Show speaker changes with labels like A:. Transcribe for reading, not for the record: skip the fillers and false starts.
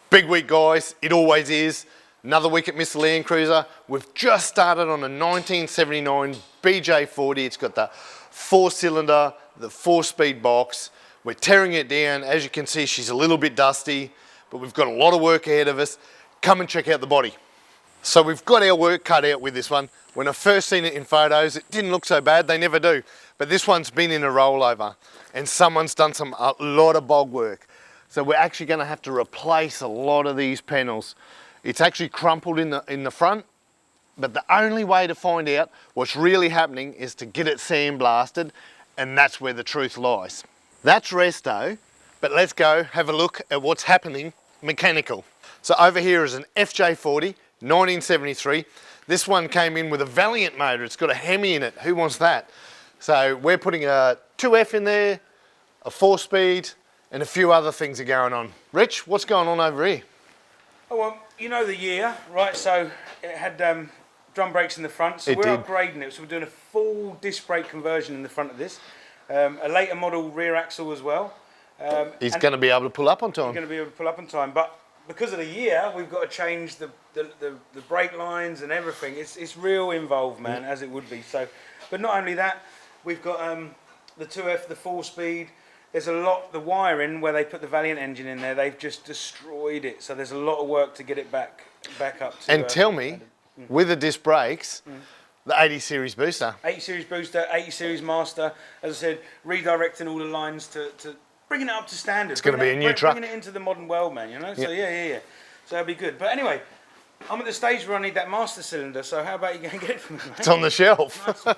A: Big week, guys. It always is. Another week at MrLandcruiser. We've just started on a 1979 BJ40. It's got the 4-cylinder, the 4-speed box. We're tearing it down. As you can see, she's a little bit dusty, but we've got a lot of work ahead of us. Come and check out the body. So we've got our work cut out with this one. When I first seen it in photos, it didn't look so bad. They never do. But this one's been in a rollover and someone's done a lot of bog work. So we're actually going to have to replace a lot of these panels. It's actually crumpled in the front, but the only way to find out what's really happening is to get it sandblasted, and that's where the truth lies. That's resto, but let's go have a look at what's happening mechanical. So over here is an FJ40, 1973. This one came in with a Valiant motor. It's got a Hemi in it. Who wants that? So we're putting a 2F in there, a 4-speed, and a few other things are going on. Rich, what's going on over here?
B: Oh, well, you know the year, right? So it had drum brakes in the front, so we're upgrading it. So we're doing a full disc brake conversion in the front of this. A later model rear axle as well.
A: He's going to be able to pull up on time.
B: He's going to be able to pull up on time, but because of the year, we've got to change the brake lines and everything. It's real involved, man, as it would be. So, but not only that, we've got the 2F, the 4-speed. There's a lot, the wiring where they put the Valiant engine in there, they've just destroyed it. So there's a lot of work to get it back up to.
A: And tell me, with the disc brakes, the 80 series booster.
B: 80 series booster, 80 series master, as I said, redirecting all the lines to bringing it up to standard.
A: It's going to be a new truck.
B: Bringing it into the modern world, man, you know? So yeah. So that'll be good. But anyway, I'm at the stage where I need that master cylinder, so how about you go and get it for me, mate?
A: It's on the shelf.
B: Nice.